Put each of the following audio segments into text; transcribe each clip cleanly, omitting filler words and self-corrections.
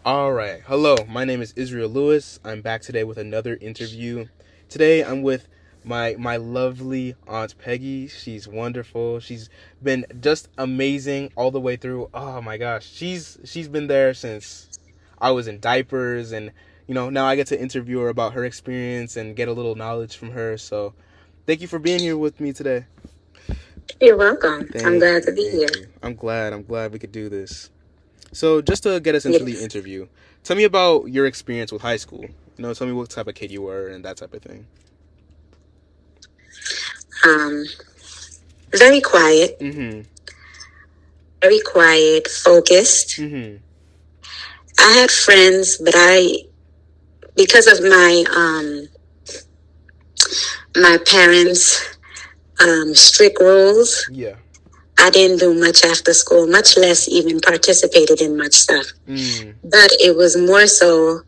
All right. Hello, my name is Israel Lewis. I'm back today with another interview. Today I'm with my lovely aunt Peggy. She's wonderful. She's been just amazing all the way through. Oh my gosh. She's been there since I was in diapers, and now I get to interview her about her experience and get a little knowledge from her. So, thank you for being here with me today. You're welcome. I'm Thank glad you. to be here. Thank you. I'm glad we could do this. So, just to get us into the Yes. interview, tell me about your experience with high school. Tell me what type of kid you were and that type of thing. Um, very quiet, Mm-hmm. very quiet, focused. Mm-hmm. I had friends, but because of my parents' strict rules, Yeah. I didn't do much after school, much less even participated in much stuff. Mm. But it was more so,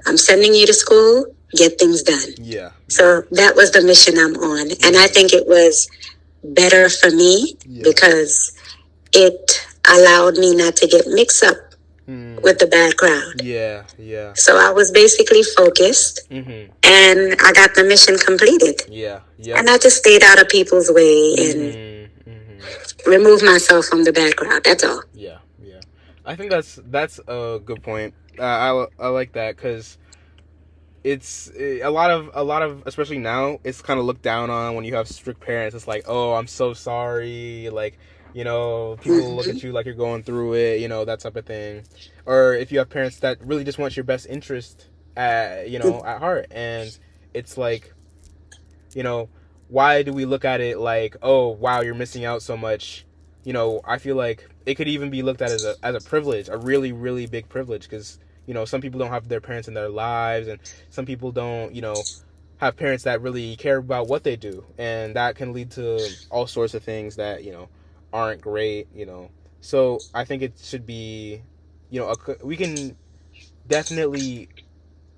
I'm sending you to school, get things done. Yeah. So that was the mission I'm on. And I think it was better for me Yeah. because it allowed me not to get mixed up with the bad crowd. Yeah. Yeah. So I was basically focused Mm-hmm. and I got the mission completed. Yeah. Yeah. And I just stayed out of people's way and removed myself from the bad crowd. That's all. Yeah. Yeah. I think that's a good point. I like that because it's a lot of especially now it's kind of looked down on when you have strict parents. It's like, oh, I'm so sorry, like, people look at you like you're going through it, that type of thing. Or if you have parents that really just want your best interest at heart, and it's like, you know why do we look at it like, oh wow, you're missing out so much? I feel like it could even be looked at as a privilege, a really really big privilege, because some people don't have their parents in their lives, and some people don't have parents that really care about what they do, and that can lead to all sorts of things that aren't great. So I think it should be, we can definitely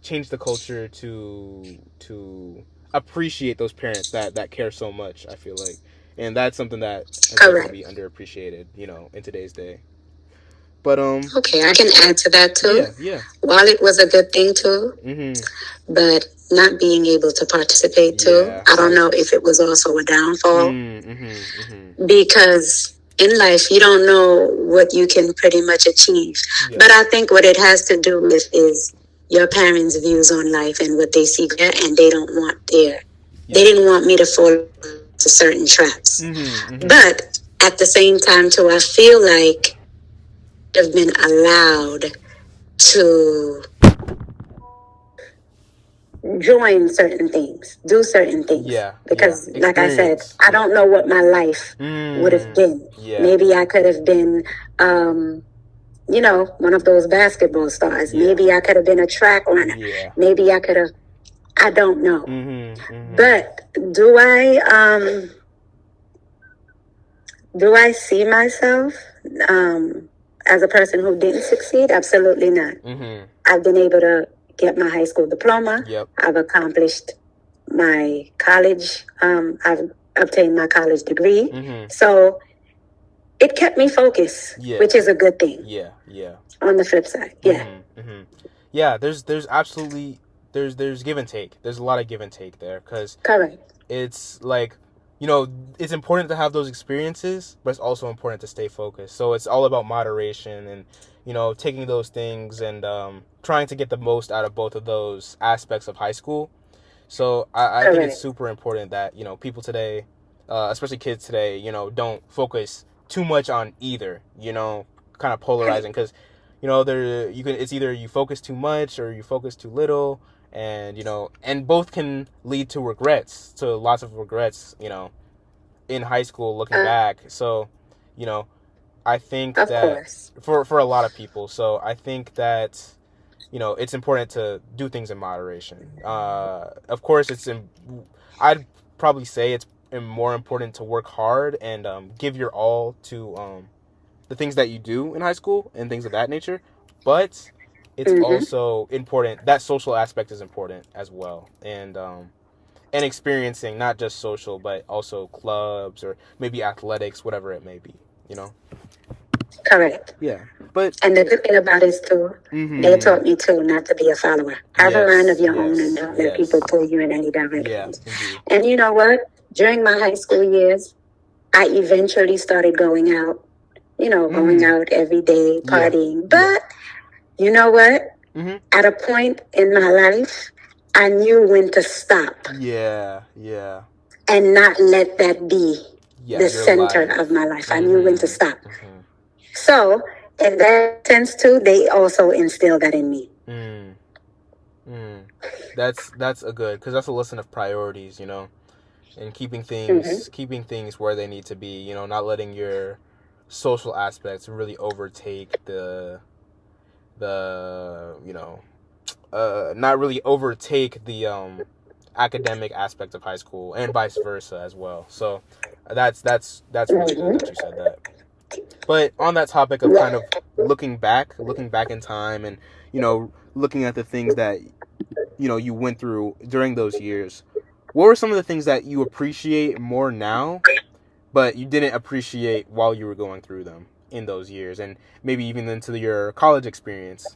change the culture to appreciate those parents that care so much, I feel like. And that's something that has definitely Correct. been underappreciated, in today's day. But Okay, I can add to that too. yeah, yeah. While it was a good thing too, Mhm. but not being able to participate too, Yeah, I that don't was know if it was also a downfall mhm. because in life you don't know what you can pretty much achieve. Yeah. But I think what it has to do with is your parents' views on life and what they see there, and they didn't want me to fall into certain traps. But at the same time too, I feel like I've been allowed to join certain things, do certain things. Yeah, Because, like I said, experience. I don't know what my life would have been. Yeah. Maybe I could have been, one of those basketball stars. Yeah. Maybe I could have been a track runner. Yeah. Maybe I could have, I don't know. But do I see myself as a person who didn't succeed? Absolutely not. I've been able to get my high school diploma. Yep. I've accomplished my college. I've obtained my college degree. So it kept me focused, which is a good thing. Yeah, yeah. On the flip side, yeah. Yeah, there's absolutely there's give and take. There's a lot of give and take there, because Correct. it's like, it's important to have those experiences, but it's also important to stay focused. So it's all about moderation and, taking those things and trying to get the most out of both of those aspects of high school. So I think it's super important that, people today, especially kids today, don't focus too much on either, kind of polarizing, because, it's either you focus too much or you focus too little. And and both can lead to regrets, to lots of regrets, in high school looking back. So I think that for a lot of people, so I think that it's important to do things in moderation. Of course, I'd probably say it's more important to work hard and give your all to the things that you do in high school and things of that nature, but it's also important that social aspect is important as well, and experiencing not just social but also clubs or maybe athletics, whatever it may be. Correct. Yeah, but And the good thing about it is too, they taught me too not to be a follower. Have a mind of your own and don't let people pull you in any directions. Indeed. And you know what? During my high school years, I eventually started going out. Going out every day, partying. But you know what? At a point in my life, I knew when to stop. Yeah. And not let that be the center of my life. I knew when to stop. So, in that sense too, they also instilled that in me. That's a good, because that's a lesson of priorities, and keeping things where they need to be, not letting your social aspects really overtake not really overtake the academic aspect of high school, and vice versa as well. So that's really good that you said that. But on that topic of kind of looking back in time, and looking at the things that you went through during those years, what were some of the things that you appreciate more now, but you didn't appreciate while you were going through them in those years, and maybe even into your college experience?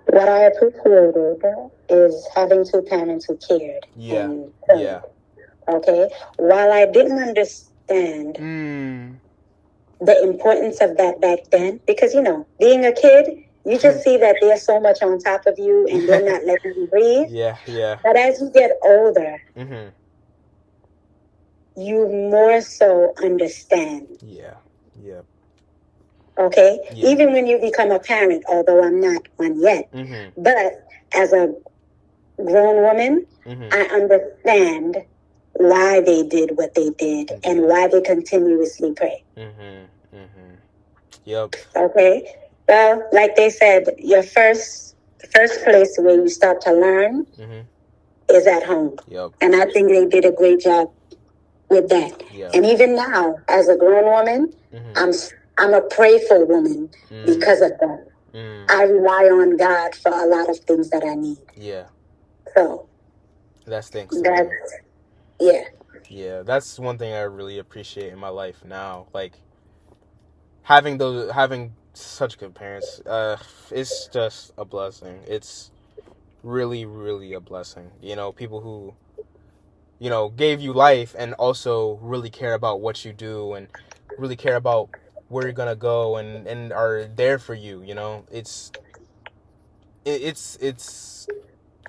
What I appreciated is having two parents who cared. Okay? While I didn't understand the importance of that back then, because, being a kid, you just see that they're so much on top of you and they're not letting you breathe. But as you get older, you more so understand. Okay? Even when you become a parent, although I'm not one yet. But as a grown woman, I understand why they did what they did and why they continuously pray. Okay? Well, like they said, the first place where you start to learn is at home. And I think they did a great job with that. And even now, as a grown woman, I'm a prayerful woman because of that. I rely on God for a lot of things that I need. So that's thanks. That's one thing I really appreciate in my life now. Like having such good parents, it's just a blessing. It's really, really a blessing. People who gave you life and also really care about what you do and really care about where you're gonna go and are there for you. It's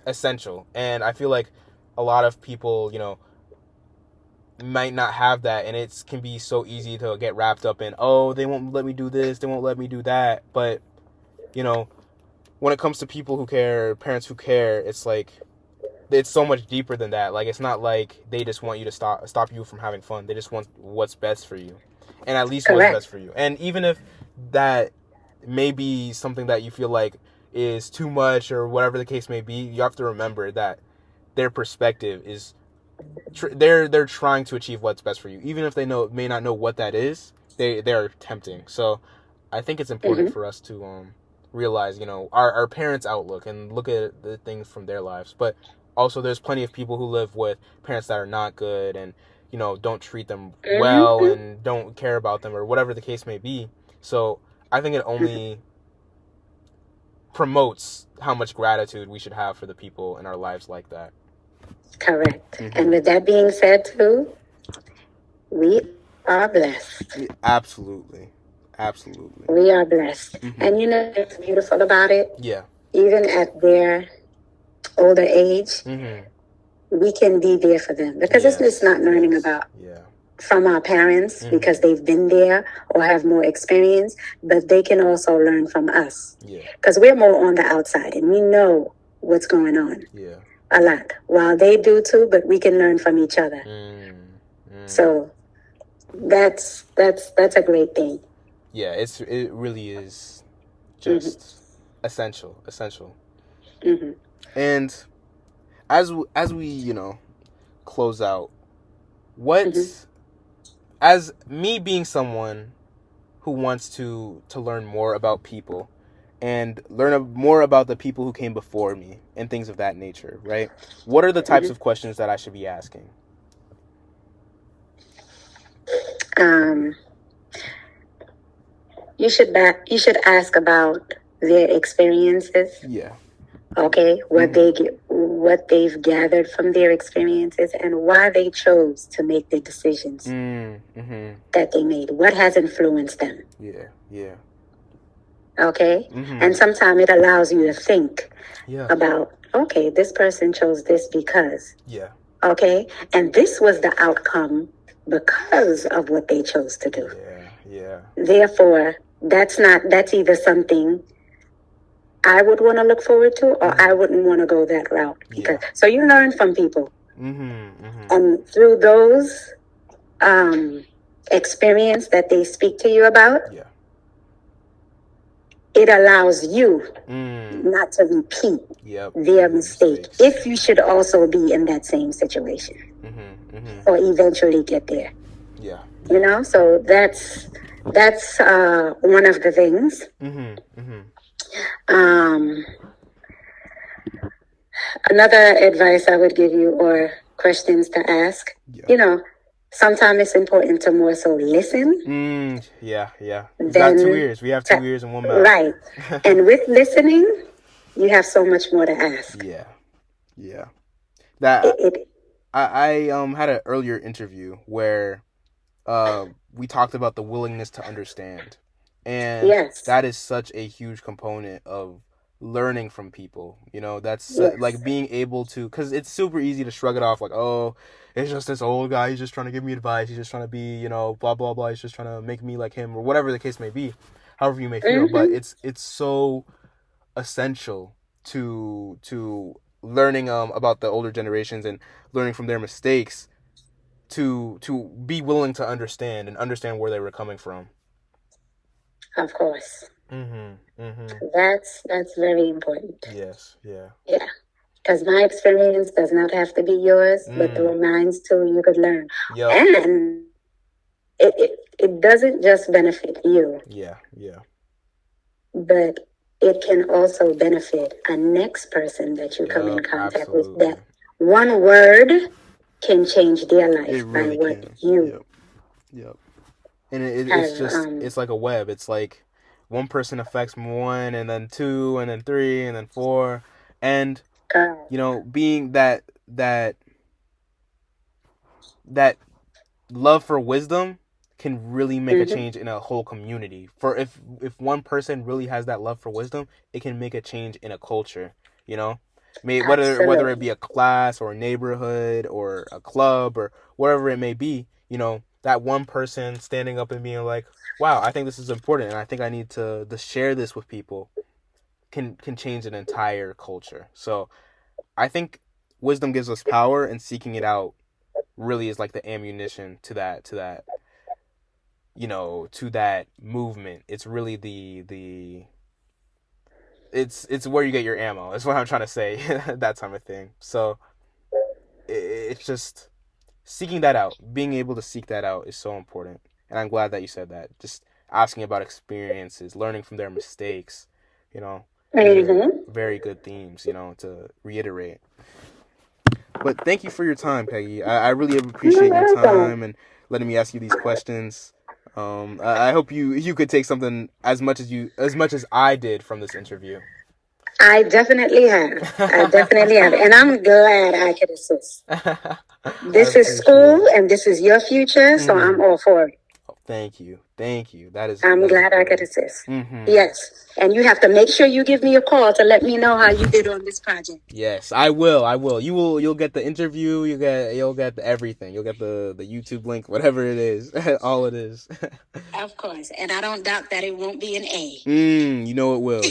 essential. And I feel like a lot of people might not have that, and it can be so easy to get wrapped up in, oh, they won't let me do this, they won't let me do that. But when it comes to people who care, parents who care, it's like it's so much deeper than that. Like, it's not like they just want you to stop you from having fun. They just want what's best for you, and at least what's best for you. And even if that may be something that you feel like is too much or whatever the case may be, you have to remember that their perspective is they're trying to achieve what's best for you, even if they may not know what that is. They're attempting. So I think it's important for us to realize our parents' outlook and look at the things from their lives. But also, there's plenty of people who live with parents that are not good and don't treat them well and don't care about them or whatever the case may be. So I think it only promotes how much gratitude we should have for the people in our lives like that. Correct. And with that being said too, we are blessed. Absolutely. We are blessed. And what's beautiful about it? Even at their older age, we can be there for them. Because it's just not learning about from our parents because they've been there or have more experience, but they can also learn from us. Because we're more on the outside and we know what's going on. A lot. While they do too, but we can learn from each other. So that's a great thing. Yeah, it really is just essential. And as we close out, what as me being someone who wants to learn more about people and learn more about the people who came before me and things of that nature, right? What are the types of questions that I should be asking? You should ask about their experiences. Yeah. Okay, what they've gathered from their experiences and why they chose to make the decisions that they made. What has influenced them? Yeah. Okay, and sometimes it allows you to think about, okay, this person chose this because. Okay, and this was the outcome because of what they chose to do. Yeah. Therefore, that's either something I would want to look forward to, or I wouldn't want to go that route. So you learn from people, and through those experience that they speak to you about, it allows you not to repeat their mistake. If you should also be in that same situation, or eventually get there. You know, so that's one of the things. Another advice I would give you, or questions to ask, you know, sometimes it's important to more so listen. Yeah. We've got 2 ears. We have 2 ears and 1 mouth. Right. And with listening, you have so much more to ask. Yeah. That I had an earlier interview where we talked about the willingness to understand. And that is such a huge component of learning from people. You know, that's like being able to, because it's super easy to shrug it off like, oh, it's just this old guy, he's just trying to give me advice, he's just trying to be, you know, blah blah blah, he's just trying to make me like him, or whatever the case may be, however you may feel. But it's so essential to learning about the older generations and learning from their mistakes, to be willing to understand where they were coming from. Of course. That's very important. Yes. Yeah. Because my experience does not have to be yours, but through minds too, you could learn. And it doesn't just benefit you. Yeah. But it can also benefit a next person that you come in contact with. That one word can change their life by what you. Yep. And it's just it's like a web. It's like one person affects one, and then 2, and then 3, and then 4, and you know, being that love for wisdom can really make a change in a whole community. For if one person really has that love for wisdom, it can make a change in a culture. You know, whether it be a class or a neighborhood or a club or whatever it may be. You know, that one person standing up and being like, wow, I think this is important, and I think I need to share this with people, can change an entire culture. So I think wisdom gives us power, and seeking it out really is like the ammunition to that you know, to that movement. It's really it's where you get your ammo. That's what I'm trying to say. That type of thing. So it's just seeking that out, being able to seek that out is so important. And I'm glad that you said that. Just asking about experiences, learning from their mistakes, you know, very good themes, you know, to reiterate. But thank you for your time, Peggy. I really appreciate your time and letting me ask you these questions. I hope you could take something as much as I did from this interview. I definitely have. And I'm glad I could assist. This is school, and this is your future, so I'm all for it. Oh, thank you. I'm glad I could assist. Yes, and you have to make sure you give me a call to let me know how you did on this project. Yes, I will. You'll get the interview. You'll get everything. You'll get the YouTube link, whatever it is, all it is. Of course, and I don't doubt that it won't be an A. You know it will.